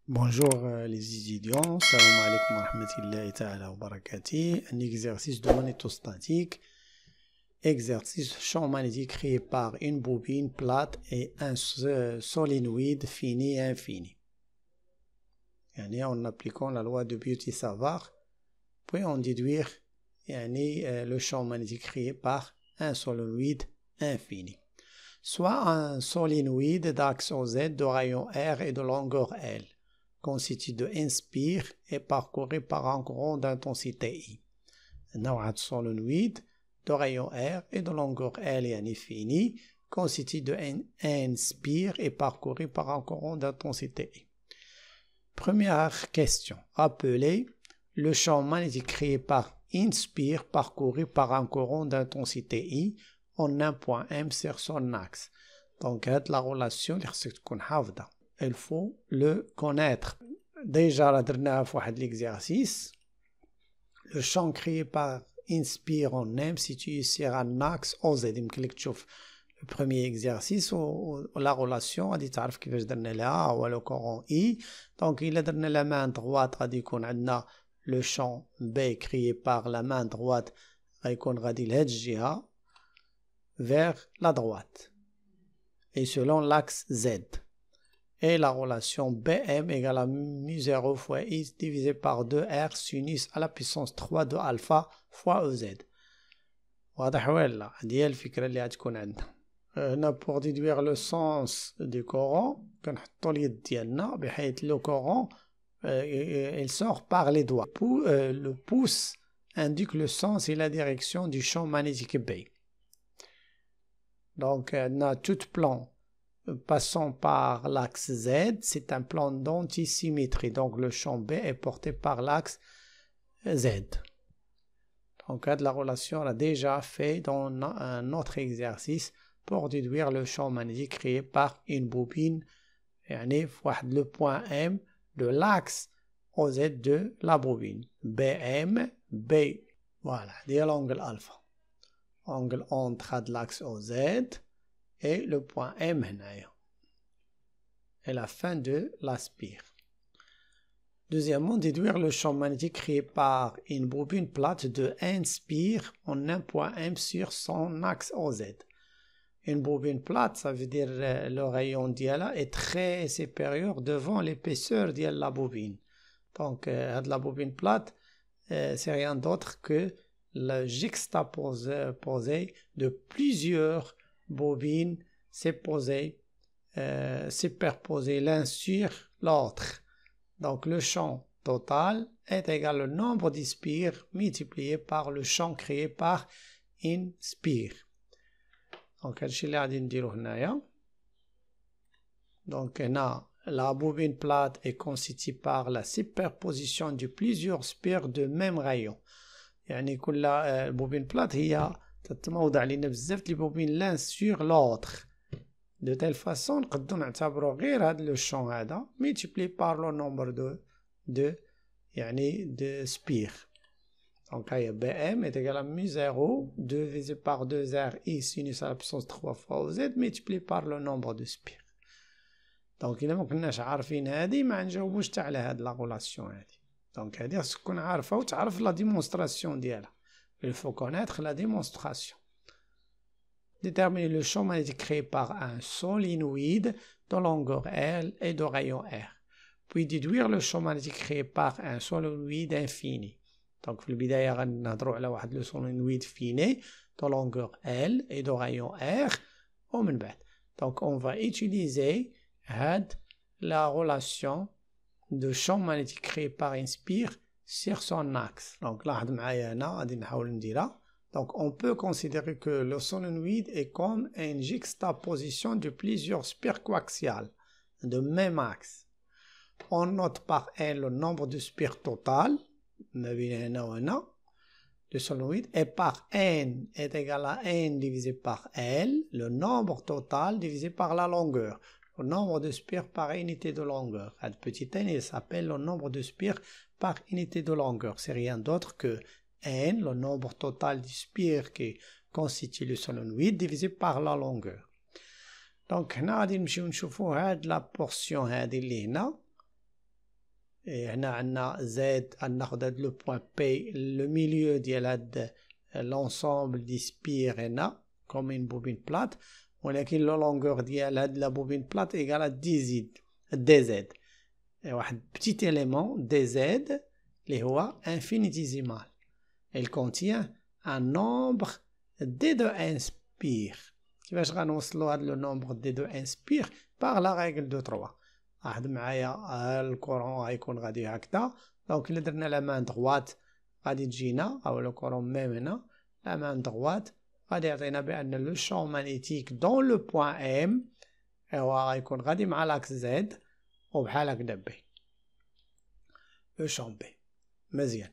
Bonjour les étudiants, salam alaikum wa rahmatullahi ta'ala wa barakatuh. Un exercice de magnétostatique. Exercice champ magnétique créé par une bobine plate et un solénoïde fini et infini. En appliquant la loi de Biot-Savart, puis on déduire le champ magnétique créé par un solénoïde infini. Soit un solénoïde d'axe OZ de rayon R et de longueur L, constitué de inspire et parcouru par un courant d'intensité I. Un solénoïde de rayon R et de longueur L et infini, constitué de inspire et parcouru par un courant d'intensité I. Première question. Rappelez le champ magnétique créé par inspire parcouru par un courant d'intensité I en un point M sur son axe. Donc, la relation, il faut le connaître. Déjà, la dernière fois de l'exercice, le champ créé par inspire en M situé sur un axe OZ. Le premier exercice où la relation a dit que le courant I. Donc, il a donné la main droite, a dit qu'on a le champ B créé par la main droite, qu'on a dit vers la droite et selon l'axe Z. Et la relation BM égale à mu0 fois I divisé par 2R sinus à la puissance 3 de alpha fois EZ. واضح ولا؟ هذه الفكرة اللي غتكون عندنا. هنا pour déduire le sens du courant كنحطوا اليد ديالنا بحيث le courant il sort par les doigts. Le pouce indique le sens et la direction du champ magnétique B. Donc, on a tout plan passant par l'axe Z, c'est un plan d'antisymétrie. Donc, le champ B est porté par l'axe Z. Donc, la relation, on a déjà fait dans un autre exercice pour déduire le champ magnétique créé par une bobine, le point M de l'axe OZ de la bobine. BM, B. Voilà, c'est l'angle alpha. Angle entre l'axe OZ et le point M et la fin de l'aspire. Deuxièmement, déduire le champ magnétique créé par une bobine plate de inspire en un point M sur son axe OZ. Une bobine plate, ça veut dire le rayon d'IALA est très supérieur devant l'épaisseur de la bobine. Donc, la bobine plate, c'est rien d'autre que le juxtaposé de plusieurs bobines superposées l'un sur l'autre. Donc le champ total est égal au nombre d'inspire multiplié par le champ créé par inspire. Donc la bobine plate est constituée par la superposition de plusieurs spires de même rayon. يعني كل بوبين بلات هي تتموضع علينا بزاف ديال البوبين لان سور لوتر دو تيل فاسون نقدروا نعتبروا غير هذا لو شون هذا ملتيبلي بار لو نومبر دو سبير. دونك هي بي ام est égal à mu 0 divisé par 2r i sinus à la puissance 3 fois z multiplié par le nombre de spires. دونك الا ما كناش عارفين هذه ما نجاوبوش حتى على هاد لا غولاسيون هذه. Donc, il faut qu'on connaisse la démonstration d'elle. Il faut connaître la démonstration. Déterminer le champ magnétique créé par un solénoïde de longueur L et de rayon R. Puis déduire le champ magnétique créé par un solénoïde infini. Donc, في البداية غنهضروا على واحد le solénoïde fini de longueur L et de rayon R. ومن بعد. Donc, on va utiliser la relation de champ magnétique créé par inspire sur son axe. Donc là, donc on peut considérer que le solénoïde est comme une juxtaposition de plusieurs spires coaxiales de même axe. On note par N le nombre de spires total de solénoïde et par N est égal à N divisé par L, le nombre total divisé par la longueur. Le nombre de spires par unité de longueur. Le petit n, il s'appelle le nombre de spires par unité de longueur. C'est rien d'autre que n, le nombre total de spires qui constitue le solénoïde, divisé par la longueur. Donc, on va نشوفوا la portion اللي هنا هنا عندنا زد ناخد هاد لو بوان بي لو ميليو ديال هاد لونسومبل دي سبير هنا كوم اون بوبين بلات ولكن لو لونغور ديال هاد لا بوبين بلات ايكال دي زد واحد بتيت élément دي زد اللي هو infinitésimal. Il contient un nombre d de inspire. كيفاش غنوصلوا هاد لو نومبر دي دو انسبير باغ لا ريغل دو 3. لاحظ معايا الكورون غيكون غادي هكذا دونك الا درنا لا مان دغوات غادي تجينا او لو كورون ميم هنا لا مان دغوات غادي يعطينا بان لو شون مانيتيك دون لو بوين ام هو غيكون غادي مع لاكس زد وبحال هكذا بي لو شون بي مزيان.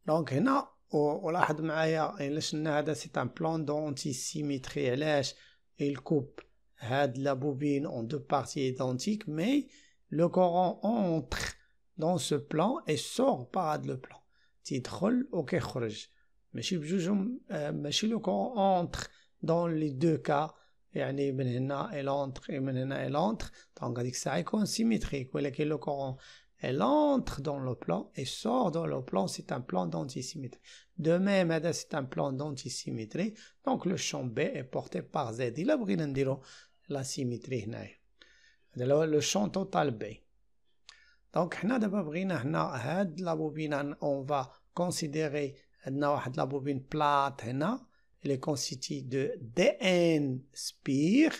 دونك هنا ولاحظ معايا الا شفنا هذا سي ان بلان دونتي سيميتري علاش الكوب هاد لا بوبين en deux parties identiques mais le courant entre dans ce plan et sort par هاد le plan تيدخل وكيخرج ماشي بجوجهم ماشي لو courant entre dans les deux cas يعني من هنا il entre من هنا il entre دونك هاديك الساعة يكون سيميتريك ولكن لو courant elle entre dans le plan et sort dans le plan, c'est un plan d'antisymétrie. De même, c'est un plan d'antisymétrie, donc le champ B est porté par Z. Il a besoin de dire la symétrie. Le champ total B. Donc, la bobine, on va considérer la bobine plate, elle est constituée de dn spire,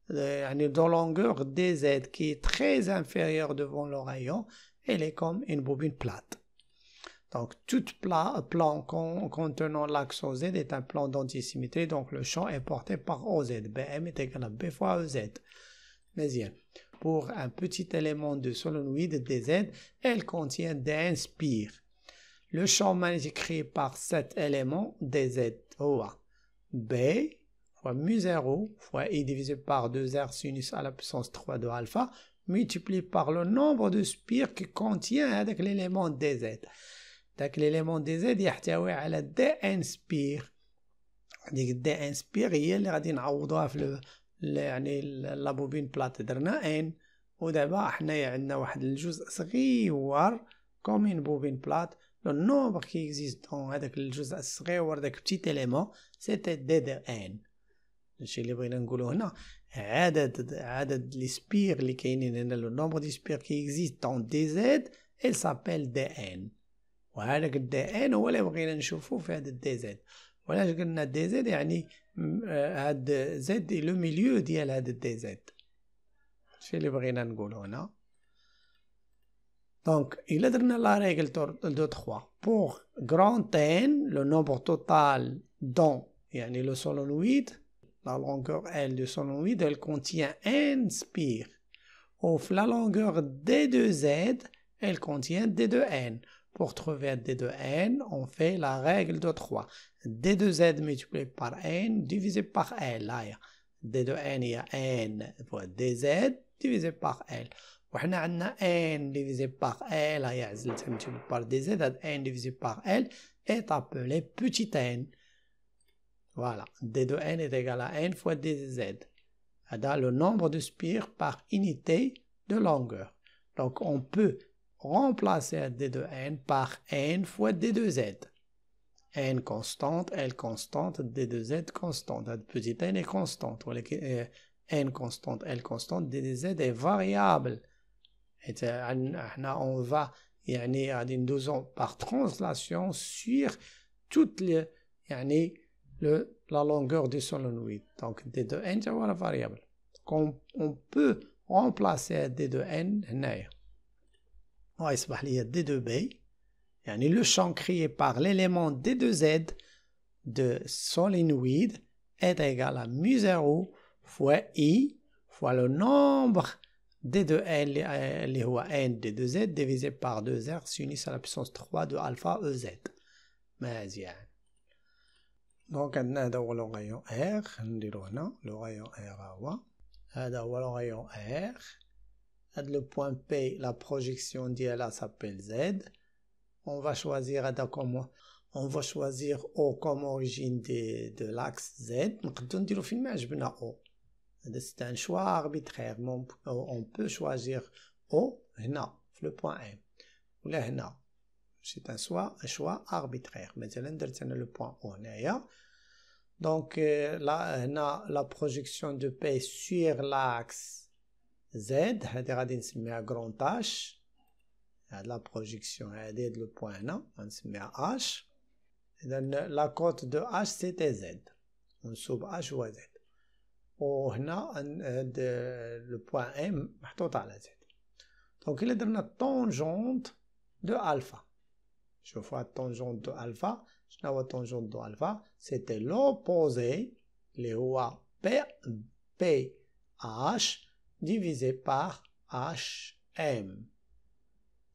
de longueur dz qui est très inférieure devant le rayon. Elle est comme une bobine plate. Donc, tout plan contenant l'axe OZ est un plan d'antisymétrie. Donc, le champ est porté par OZ. BM est égal à B fois EZ. Mais bien, pour un petit élément de solénoïde DZ, elle contient d'un spire. Le champ magnétique créé par cet élément DZ B fois mu0 fois I divisé par 2R sinus à la puissance 3 de alpha multiplié par le nombre de spires qui contient avec l'élément dz. Donc l'élément dz يحتوي على dn spire. ديك dn spire هي اللي غادي نعوضوها في يعني لا بوبين بلات درنا ان ودابا حنايا عندنا واحد الجزء صغير كومين بوبين بلات لو نومبر كي اكزيست دون هذاك الجزء الصغير داك بتيت اليمون سيتي دي دو ان. الشيء اللي بغينا نقولو هنا عدد لي سبير اللي كاينين هنا لو نومبر دي سبير كي اكزيست دون دي زد il s'appelle دي ان وهذاك الدي ان هو اللي بغينا نشوفو في هذا الدي زد. وعلاش قلنا دي زد يعني هاد زد لو ميليو ديال هاد الدي زد. الشيء اللي بغينا نقولو هنا دونك إلا درنا لا ريغل دو 3 pour grand n le nombre total dont يعني le solénoïde la longueur L du solénoïde elle contient n spire ou la longueur D de Z elle contient D de N. Pour trouver D de N on fait la règle de 3 D de Z multiplié par N divisé par L. Là D de N il y a N fois DZ divisé par L. وحنا عندنا n divisé par L هي عزلتها multiplié par dz هاد n divisé par L est appelé petit n. Voilà, d de n est égal à n fois dz. هذا le nombre de spires par unité de longueur. Donc on peut remplacer d de n par n fois d de z. n constante, L constante, d de z constante. هاد petit n est constante. ولكن n constante, L constante, d de z est variable. on va يعني غادي ندوزو par translation sur toute يعني la longueur du solénoïde. Donc d de n c'est la variable. On peut remplacer d de n هنايا ويصبح لي d de b يعني le champ créé par l'élément d de z de solénoïde est égal à mu0 fois i fois le nombre d de n اللي هو n d de z divisé par 2r sinus à la puissance 3 de alpha ez. مزيان. دونك عندنا هذا هو لو غايون r نديرو هنا لو غايون r هذا هو لو غايون r. هذا لو بوين P la projection ديالها s'appelle z. On va choisir هذا comme on va choisir O comme origine de l'axe z. نقدروا نديرو فين ما عجبنا O. C'est un choix arbitraire. On peut choisir O هنا في le point M. ولا هنا c'est un choix arbitraire. مثلا درت انا لو بوين او هنايا دونك لا هنا لا بروجيكسيون دو بي سور لاكس زد هادي غادي نسميها كرون تاش. هاد لا بروجيكسيون هادي هاد لو بوين هنا غنسميها اش. اذا لا كوت دو اش سيتي زد ونصوب اش هو زد. وهنا هاد لو بوين ام محطوط على زد. دونك الا درنا طونجونت دو الفا. شوفوا الطونجونت دو الفا. شنو هو الطونجونت دو الفا؟ سيتي لوبوزي اللي هو بي اش divisé par HM.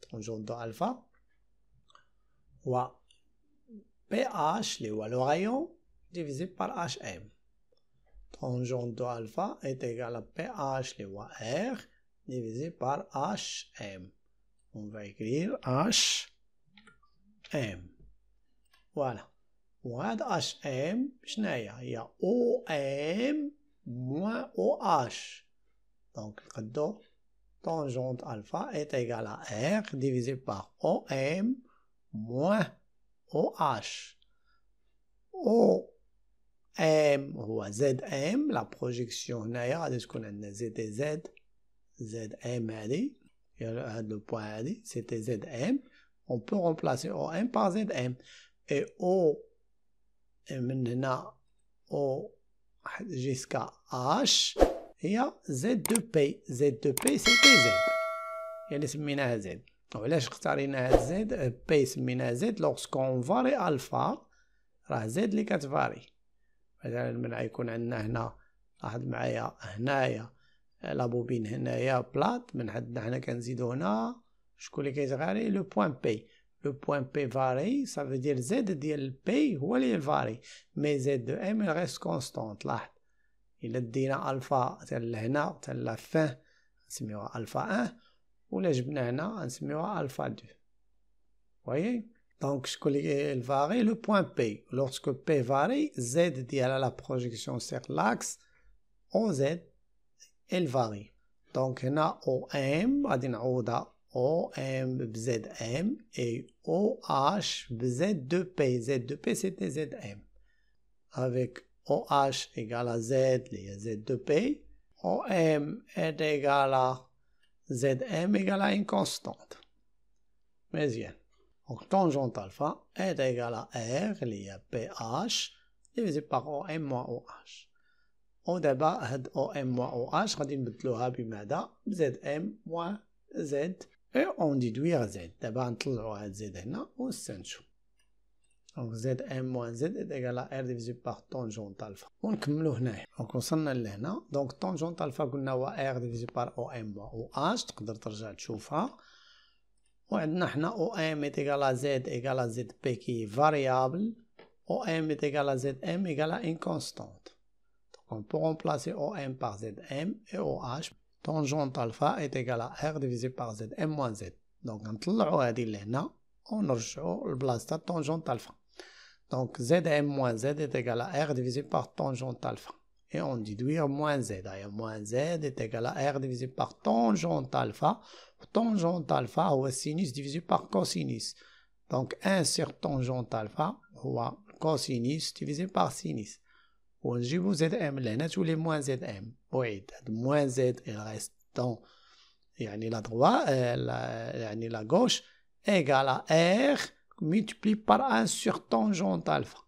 Tangente de alpha ou PH, le rayon, divisé par HM. Tangente de alpha est égal à PH, le R, divisé par HM. On va écrire HM. Voilà. وهذا HM شنو هي OM moins OH. Donc, le tangente alpha est égal à R divisé par OM moins OH. OM هو ZM. La projection هنايا غادي تكون عندنا ZZ. ZM هادي هاد لو بوين هادي c'était ZM. On peut remplacer OM par ZM. Et O من هنا O jusqu'à H هي Z2P. Z2P سيتي زد يعني سميناها زد. وعلاش اختاريناها زد بي سميناها زد؟ لوغسكون فاري الفا راه زد اللي كتفاري. مثلا من يكون عندنا هنا لاحظ معايا هنايا لابوبين هنايا بلات من عندنا هنا كنزيدو هنا شكون اللي كيتغاري؟ لو بوين بي. لو بوين بي فاري سا فو دير زد ديال البي هو اللي فاري مي زد دو ام ريست كونستونت. لاحظ إلا دينا ألفا تال هنا تال لا فان نسميوها ألفا 1 ولا جبنا هنا نسميوها ألفا 2. voyez donc شكون اللي الفاري؟ لو بوين بي. lorsque بي فاري زد ديالها لا بروجيكسيون سيغ لاكس او زد elle varie. donc هنا او ام غادي نعوضها او ام بزد ام et او اش بزد دو بي. زد دو بي سيتي زد ام avec OH égale à Z, les Z2P. OM est égal à ZM égale à une constante. Mais bien. Donc, tangente alpha est égal à R, lié à PH, divisé par OM moins OH. ودابا هاد OM moins OH غادي نبدلوها بماذا؟ ZM moins Z. Et on déduire Z. دابا نطلعو هاد Z هنا ونستنتجو. Donc Zm moins Z est égal à R divisé par tangente alpha. ونكملو هنايا. دونك وصلنا لهنا. دونك tangente alpha قلنا هو R divisé par OM moins OH. تقدر ترجع تشوفها. وعندنا حنا OM est égal à Z égal à ZP qui est variable. OM est égal à Zm égal à une constante. Donc on peut remplacer OM par Zm et OH. Tangente alpha est égal à R divisé par Zm moins Z. Donc نطلعو هادي لهنا ونرجعو لبلاصة tangente alpha. Donc Zm moins Z est égal à R divisé par tangente alpha. Et on déduit moins Z. Moins Z est égal à R divisé par tangente alpha. Tangente alpha هو sinus divisé par cosinus. Donc 1 sur tangente alpha هو cosinus divisé par sinus. ونجيبو Zm لهنا تولي moins Zm. وعيد moins Z il reste dans يعني la droite يعني la gauche égale à R multiplié par 1 sur tangente alpha.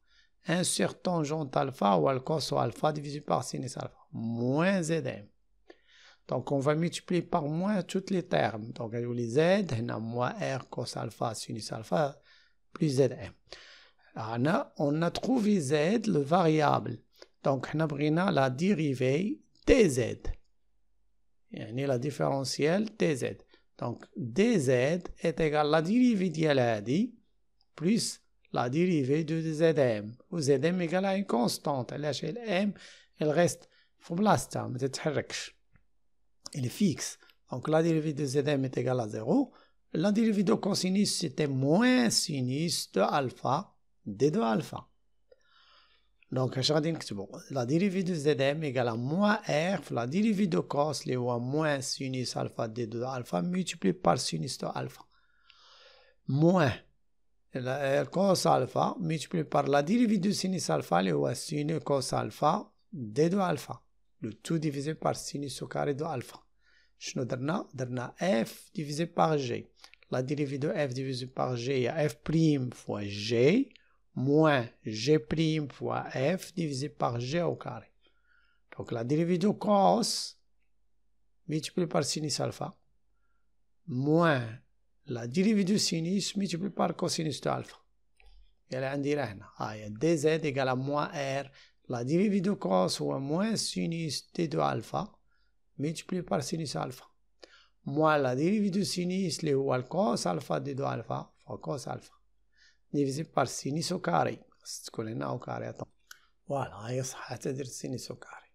1 sur tangente alpha ou le cos alpha divisé par sinus alpha. Moins Zm. Donc on va multiplier par moins tous les termes. Donc les Z, moins R cos alpha sinus alpha plus Zm. On a trouvé Z, le variable. Donc on a pris la dérivée dz. يعني la différentielle dz. Donc dz est égal à la dérivée ديال هادي plus la dérivée de Zm. Ou Zm égale à une constante. علاش M elle reste في بلاصتها ما تتحركش. Elle est fixe. Donc la dérivée de Zm est égale à 0. La dérivée de cosinus c'était moins sinus de alpha d de alpha. Donc اش غادي نكتبو؟ La dérivée de Zm égale à moins R. La dérivée de cos اللي هو moins sinus alpha d de alpha multiplié par sinus de alpha. moins cos alpha multiplié par la dérivée de sinus alpha اللي هو sin cos alpha d2 alpha. Le tout divisé par sinus au carré de alpha. شنو درنا f divisé par g. La dérivée de f divisé par g il y a f prime fois g moins g prime fois f divisé par g au carré. Donc la dérivée de cos multiplié par sinus alpha moins la dérivée de sinus multiplié par cosinus de alpha. يلا عندي هنا هاي dz égale à moins r. La dérivée de cos هو moins sinus d2 alpha multiplié par sinus alpha. Moins la dérivée de sinus اللي هو الكوس alpha d2 alpha fois cos alpha divisé par sinus au carré. تكون هنا au carré. Voilà هاي صح حتى درت sinus au carré.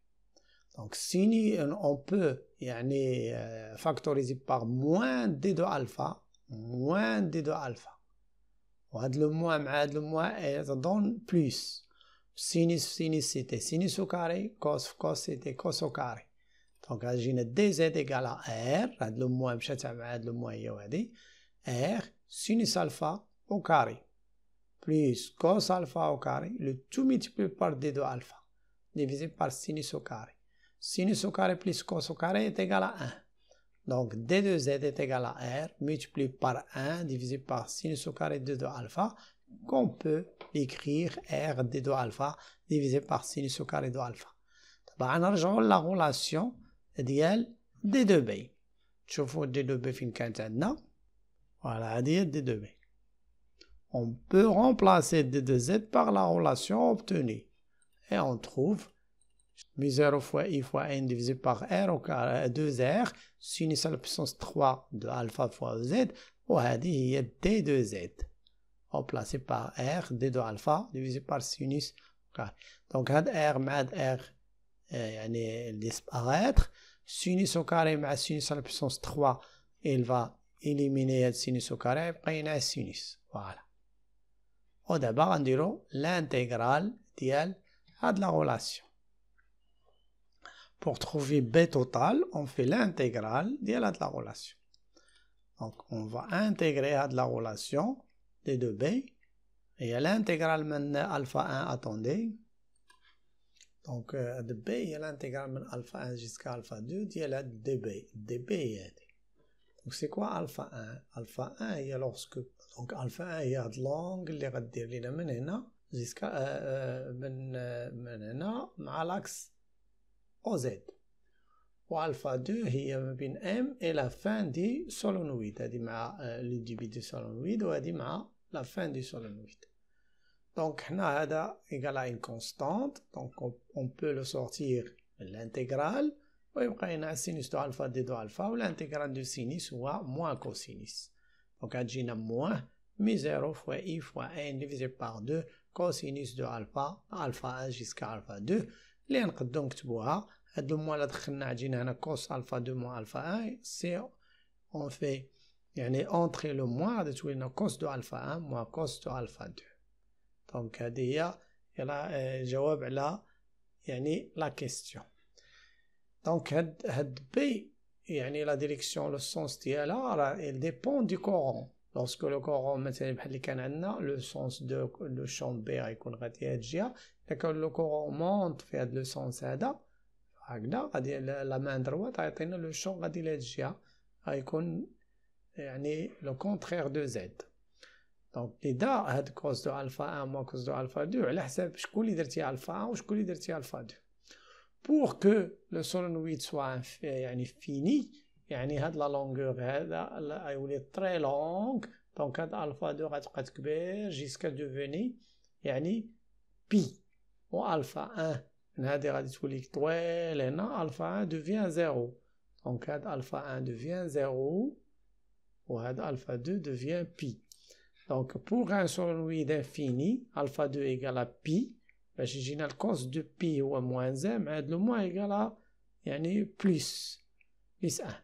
Donc sinus on peut يعني factoriser par moins d2 alpha moins d2 alpha. وهاد لو موان مع هاد لو موان ça donne plus. Sinus c'était sinus au carré, cos c'était cos au carré. Donc غاجينا dz égale à r, هاد لو موان مشات مع هاد لو موان هي وهادي r sinus alpha au carré plus cos alpha au carré, le tout multiplié par d2 alpha divisé par sinus au carré. Sinus au carré plus cos au carré est égal à 1. Donc d2z est égal à r multiplié par 1 divisé par sinus au carré de 2 alpha, qu'on peut écrire r d2 alpha divisé par sinus au carré de alpha. طبعا نرجعوا لا relation ديال d2b. تشوفوا d2b فين كانت عندنا. Voilà هذه هي d2b. On peut remplacer d2z par la relation obtenue et on trouve mu0 fois i fois n divisé par r au carré 2r sinus à la puissance 3 de alpha fois z وهذه هي d2z remplacé par r d2 alpha divisé par sinus au carré. Donc هاد r مع هاد r يعني disparaître. Sinus au carré مع sinus à la puissance 3 il va éliminer هاد sinus au carré يبقى لنا sinus. Voilà. ودابا غنديرو l'intégrale ديال هاد la relation. Pour trouver b total, on fait l'intégrale de la relation. Donc, on va intégrer la relation des deux b. Et à l'intégrale maintenant alpha 1, attendez. Donc, de b, il y a l'intégrale de alpha 1 jusqu'à alpha 2, il y a la db. db donc, c'est quoi alpha 1? Alpha 1, il y a lorsque. Donc, alpha 1, il y a de l'angle اللي غدير لنا من هنا jusqu'à من هنا مع l'axe OZ. والفا 2 هي ما بين M et la fin du solenoïde. هذه مع le début du solenoïde وهذه مع la fin du solenoïde. Donc هنا هذا égal à une constante. Donc on peut le sortir l'intégrale ويبقى لنا sinus de alpha d2 alpha والintégrale du sinus هو moins cosinus. Donc غتجينا moins mu0 fois i fois n divisé par 2 cosinus de alpha 1 jusqu'à alpha 2 اللي نقدروا نكتبوها. هاد لو موان اللي دخلنا عجينا هنا كوس الفا 2 موان الفا 1 سي اون في يعني اونتري لو موان غادي تولي لنا كوس دو الفا 1 موان كوس دو الفا 2. دونك هادي هي يلا جواب على يعني لا كيستيون. دونك هاد بي يعني لا ديريكسيون لو سونس ديالها راه il dépend du courant. lorsque le courant مثلا بحال اللي كان عندنا لو سونس دو لو شون بي غيكون غادي هاد الجهه. الا كان لو كورون مونط في هاد لو سونس هذا هكذا غادي لا مان دروات غيعطينا لو شون غادي لهاد الجهه غيكون يعني لو كونترير دو زد. دونك اذا هاد كوس دو الفا 1 موا كوس دو الفا 2 على حساب شكون اللي درتي الفا 1 وشكون اللي درتي الفا 2 pour que le solenoïde soit يعني fini. يعني هاد لا لونغور هذا غيولي تري لونغ. دونك هاد الفا 2 غتبقى تكبر جيسكا دوفوني يعني بي و الفا 1 هادي غادي تولي طويل هنا الفا 1 devient 0. دونك هاد الفا 1 devient 0 و هاد الفا 2 devient pi. دونك pour un solenoïde infini alpha 2 égale à pi باش يجينا الكوس دو بي هو موان 1 مع هاد لو موان ايكال ا يعني بلس 1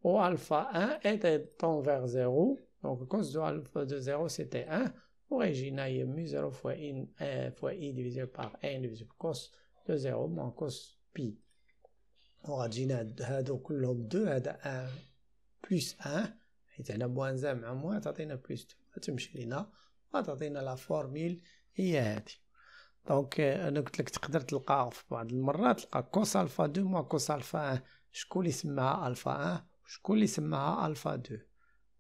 و الفا 1 était tend vers 0. donc cos de alpha de 0 c'était 1 وغيجينا هي mu 0 fois i divisé par n divisé par cos de 0 moins cos pi. وغتجينا هادو كلهم 2 هذا 1 plus 1 حيت هنا موان زان مع موان تعطينا بلوس 2 تمشي لينا وتعطينا لا فورميل هي هادي. دونك انا قلت لك تقدر تلقى في بعض المرات تلقى كوس الفا 2 مع كوس الفا 1. شكون اللي سماها الفا 1 وشكون اللي سماها الفا 2؟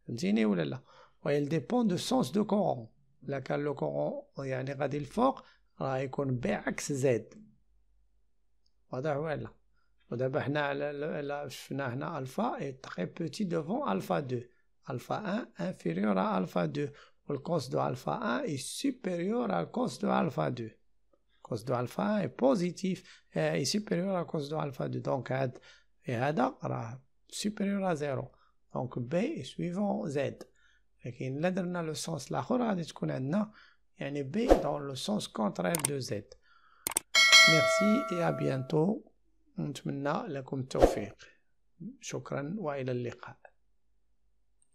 فهمتيني ولا لا؟ ويل ديبون دو سونس دو كورون. الا كان لو كورون يعني غادي الفوق راه يكون بي عكس زد. واضح ولا؟ ودابا حنا على شفنا هنا الفا اي تري بوتي دوفون الفا 2. الفا 1 انفيريور ا الفا 2 والكوس دو الفا 1 اي سوبيريور ا كوس دو الفا 2. كوس دو الفا 1 اي بوزيتيف اي سوبيريور ا كوس دو الفا 2. دونك هذا راه سوبيريور ا 0. دونك بي سويفون زد. لكن الا درنا لو سونس الاخر غادي تكون عندنا يعني بي دون لو سونس كونترير دو زد. ميرسي اي ا بيانتو. نتمنى لكم التوفيق. شكرا والى اللقاء.